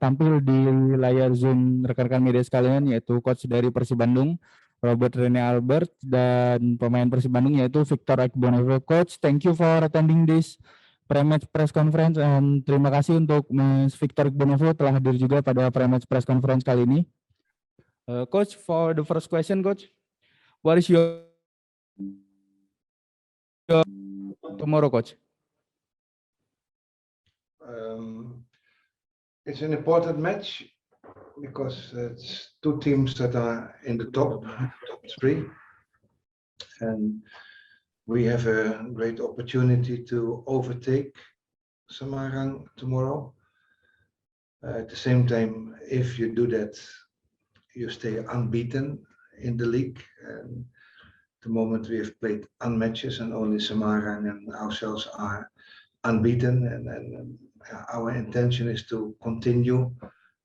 tampil di layar Zoom rekan-rekan media sekalian, yaitu coach dari Persib Bandung, Robert Rene Albert, dan pemain Persib Bandung yaitu Victor Iqbonevo. Coach, thank you for attending this pre-match press conference, and terima kasih untuk Mas Victor Iqbonevo telah hadir juga pada pre-match press conference kali ini. Coach, for the first question, Coach, what is your tomorrow, Coach? It's an important match because it's two teams that are in the top three, and we have a great opportunity to overtake Semarang tomorrow. At the same time, if you do that, you stay unbeaten in the league. And the moment we have played unmatches, and only Semarang and ourselves are unbeaten, and our intention is to continue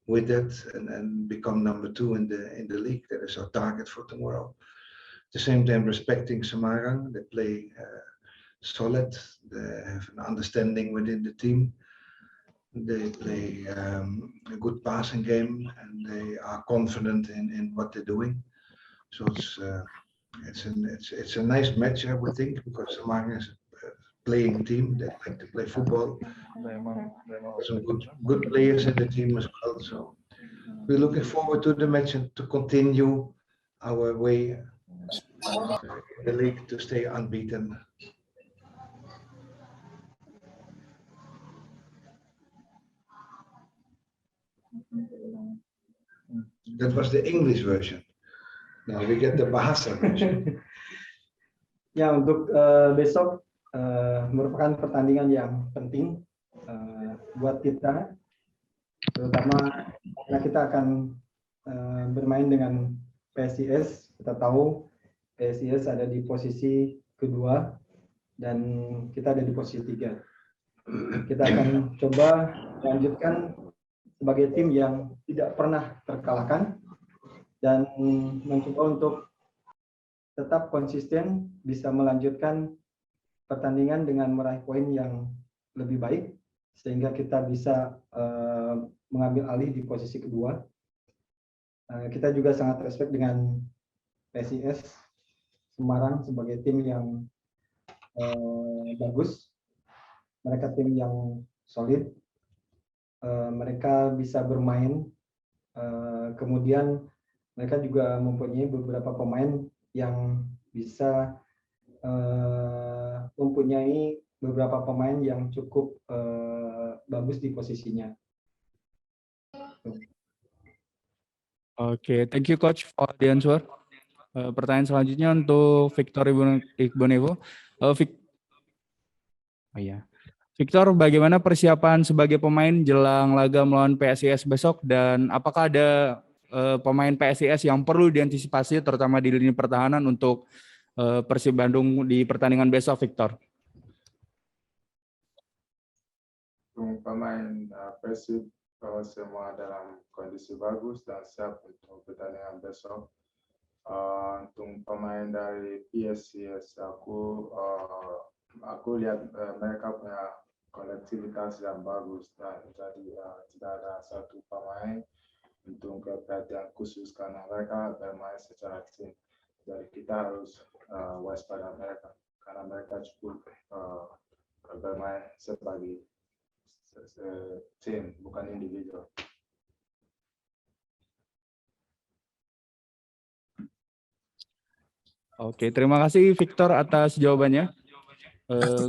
with that and become number 2 in the league. That is our target for tomorrow. At the same time, respecting Semarang, they play solid. They have an understanding within the team. They play a good passing game, and they are confident in what they're doing. So it's a nice match, I would think, because Semarang is playing team that like to play football. Some good players in the team as well. So we're looking forward to the match and to continue our way in the league to stay unbeaten. That was the English version. Now we get the Bahasa version. Ya, untuk besok merupakan pertandingan yang penting buat kita, terutama karena kita akan bermain dengan PSIS. Kita tahu PSIS ada di posisi kedua dan kita ada di posisi 3. Kita akan coba melanjutkan sebagai tim yang tidak pernah terkalahkan dan mencoba untuk tetap konsisten bisa melanjutkan pertandingan dengan meraih poin yang lebih baik sehingga kita bisa mengambil alih di posisi kedua. Kita juga sangat respect dengan PSIS Semarang sebagai tim yang bagus. Mereka tim yang solid. Mereka bisa bermain. Kemudian mereka juga mempunyai beberapa pemain yang bisa mempunyai beberapa pemain yang cukup bagus di posisinya. Oke, thank you Coach for the answer. Pertanyaan selanjutnya untuk Victor Iqbonevo. Victor, bagaimana persiapan sebagai pemain jelang laga melawan PSIS besok, dan apakah ada pemain PSIS yang perlu diantisipasi terutama di lini pertahanan untuk Persib Bandung di pertandingan besok, Victor? Pemain Persib semua dalam kondisi bagus dan siap untuk pertandingan besok. Untuk pemain dari PSIS, aku lihat mereka punya kolektivitas yang bagus, dan jadi tidak ada satu pemain untuk perhatian khusus karena mereka bermain secara tim. Jadi kita harus waspada mereka karena mereka cukup bermain sebagai tim, bukan individu. Oke, terima kasih Victor atas jawabannya.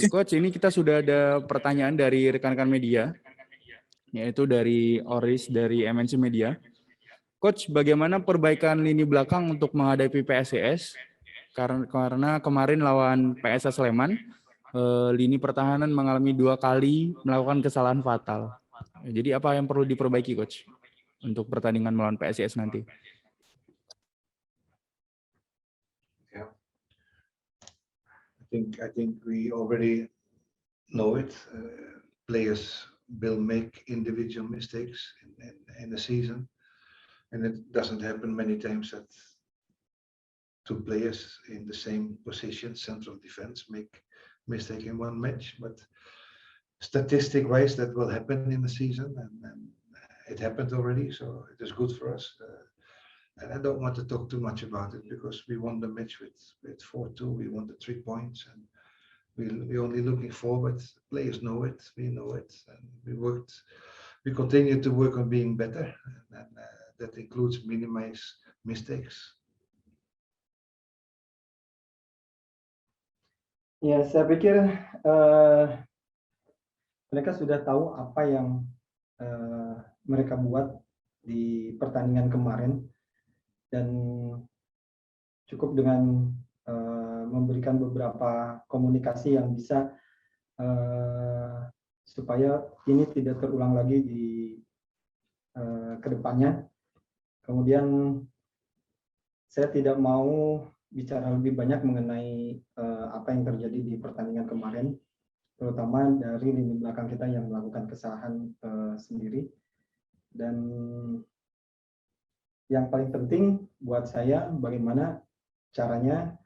Coach, ini kita sudah ada pertanyaan dari rekan-rekan media, yaitu dari Oris dari MNC Media. Coach, bagaimana perbaikan lini belakang untuk menghadapi PSIS? Karena kemarin lawan PSS Sleman, lini pertahanan mengalami 2 kali melakukan kesalahan fatal. Jadi apa yang perlu diperbaiki, Coach, untuk pertandingan melawan PSIS nanti? I think we already know it. Players will make individual mistakes in the season, and it doesn't happen many times that 2 players in the same position, central defense, make mistake in one match. But statistic-wise, that will happen in the season, and it happened already, so it is good for us. And I don't want to talk too much about it because we won the match with 4-2. We won the 3 points, and we're only looking forward. Players know it, we know it, and we continue to work on being better, and that includes minimize mistakes. Ya, saya pikir mereka sudah tahu apa yang mereka buat di pertandingan kemarin, dan cukup dengan memberikan beberapa komunikasi yang bisa supaya ini tidak terulang lagi di kedepannya. Kemudian saya tidak mau bicara lebih banyak mengenai apa yang terjadi di pertandingan kemarin, terutama dari lini belakang kita yang melakukan kesalahan sendiri. Dan yang paling penting buat saya, bagaimana caranya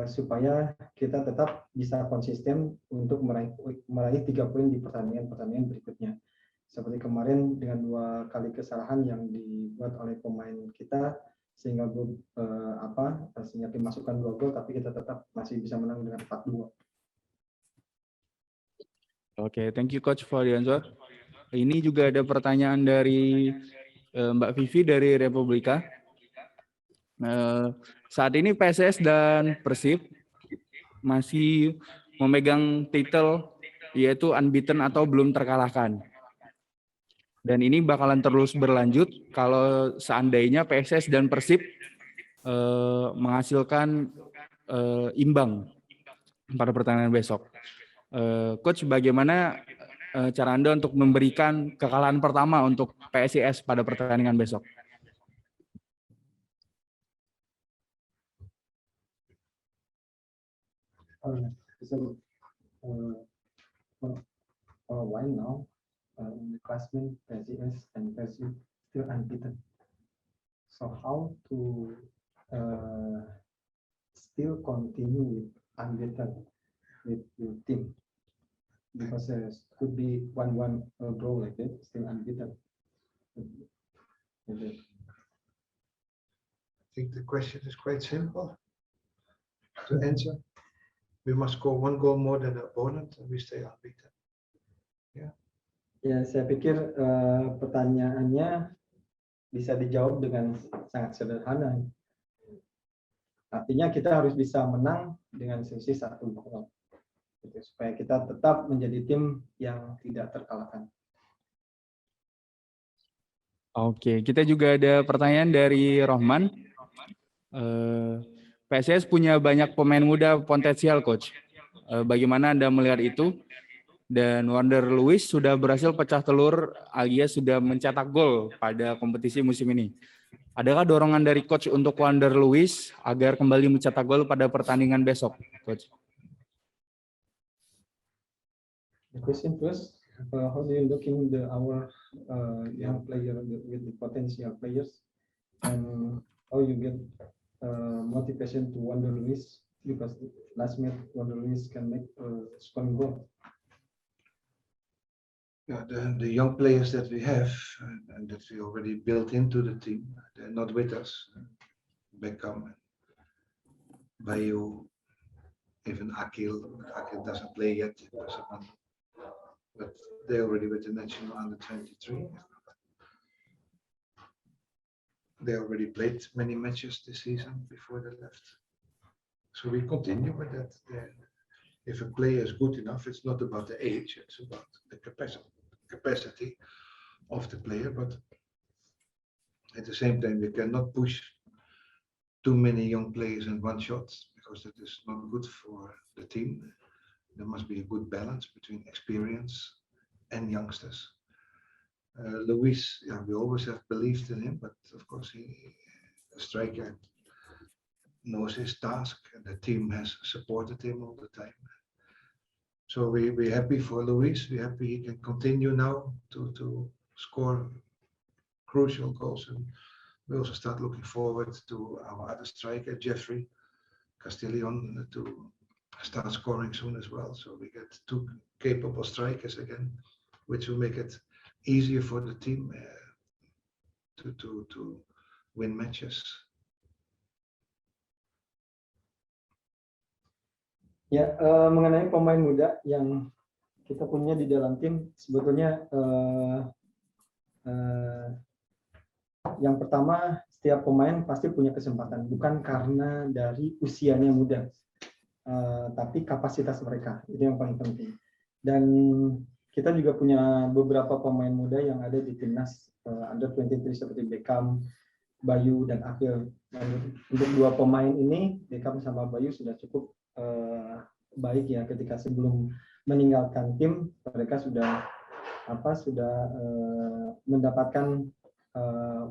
supaya kita tetap bisa konsisten untuk meraih 3 poin di pertandingan berikutnya. Seperti kemarin dengan 2 kali kesalahan yang dibuat oleh pemain kita, sehingga dimasukkan 2 gol, tapi kita tetap masih bisa menang dengan 4-2. Oke, thank you Coach for the answer. Ini juga ada pertanyaan dari Mbak Vivi dari Republika. Saat ini PSS dan Persib masih memegang titel yaitu unbeaten atau belum terkalahkan. Dan ini bakalan terus berlanjut kalau seandainya PSS dan Persib menghasilkan imbang pada pertandingan besok. Coach, bagaimana cara Anda untuk memberikan kekalahan pertama untuk PSIS pada pertandingan besok? Why now? The classmen PSIS and Persib still unbeaten. So how to still continue with unbeaten with your team? Because there could be 1-1 draw like that, still unbeaten. I think the question is quite simple to answer. We must score 1 goal more than the opponent, and we stay unbeaten. Yeah. Ya, saya pikir pertanyaannya bisa dijawab dengan sangat sederhana. Artinya kita harus bisa menang dengan selisih 1 gol, supaya kita tetap menjadi tim yang tidak terkalahkan. Oke, kita juga ada pertanyaan dari Rohman. PSIS punya banyak pemain muda potensial, Coach. Bagaimana Anda melihat itu? Dan Wander Luiz sudah berhasil pecah telur alias sudah mencetak gol pada kompetisi musim ini. Adakah dorongan dari Coach untuk Wander Luiz agar kembali mencetak gol pada pertandingan besok, Coach? The question first, how do you look in our young player with the potential players, and how you get motivation to Wander Luiz, because last match Wander Luiz can make scoring goal. Yeah, the young players that we have and that we already built into the team, they're not with us. Beckham, Bayu, even Akil doesn't play yet, but they're already with the national under 23. They already played many matches this season before they left. So we continue with that. If a player is good enough, it's not about the age, it's about the capacity of the player. But at the same time, we cannot push too many young players in one shot, because that is not good for the team. There must be a good balance between experience and youngsters. Luiz, yeah, we always have believed in him, but of course, a striker knows his task, and the team has supported him all the time. So we're happy for Luiz. We're happy he can continue now to score crucial goals, and we also start looking forward to our other striker, Jeffrey Castillon, to start scoring soon as well. So we get 2 capable strikers again, which will make it easier for the team. to win matches. Ya, mengenai pemain muda yang kita punya di dalam tim, sebetulnya yang pertama, setiap pemain pasti punya kesempatan, bukan karena dari usianya muda, tapi kapasitas mereka, itu yang paling penting. Dan kita juga punya beberapa pemain muda yang ada di timnas under 23 seperti Beckham, Bayu, dan Akil. Dan untuk dua pemain ini, Beckham sama Bayu sudah cukup baik ya, ketika sebelum meninggalkan tim mereka sudah mendapatkan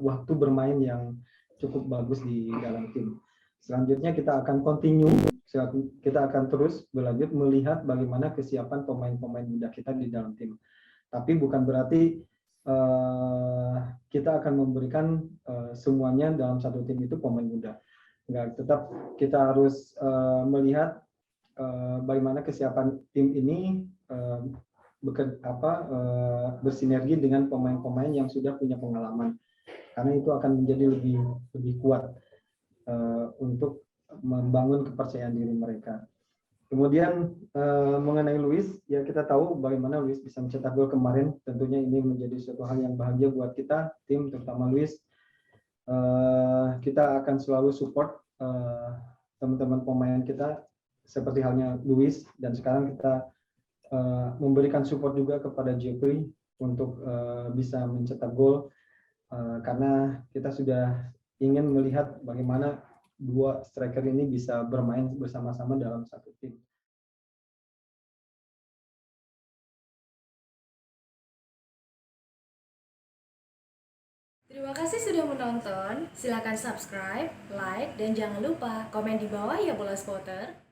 waktu bermain yang cukup bagus di dalam tim. Selanjutnya kita akan terus berlanjut melihat bagaimana kesiapan pemain-pemain muda kita di dalam tim. Tapi bukan berarti kita akan memberikan semuanya dalam satu tim itu pemain muda. Enggak, tetap kita harus melihat bagaimana kesiapan tim ini bersinergi dengan pemain-pemain yang sudah punya pengalaman, karena itu akan menjadi lebih kuat untuk membangun kepercayaan diri mereka. Kemudian mengenai Luis, ya kita tahu bagaimana Luis bisa mencetak gol kemarin. Tentunya ini menjadi suatu hal yang bahagia buat kita, tim terutama Luis. Kita akan selalu support teman-teman pemain kita seperti halnya Luis, dan sekarang kita memberikan support juga kepada Jeffrey untuk bisa mencetak gol, karena kita sudah ingin melihat bagaimana dua striker ini bisa bermain bersama-sama dalam satu tim. Terima kasih sudah menonton. Silakan subscribe, like, dan jangan lupa komen di bawah ya Bola Spotter.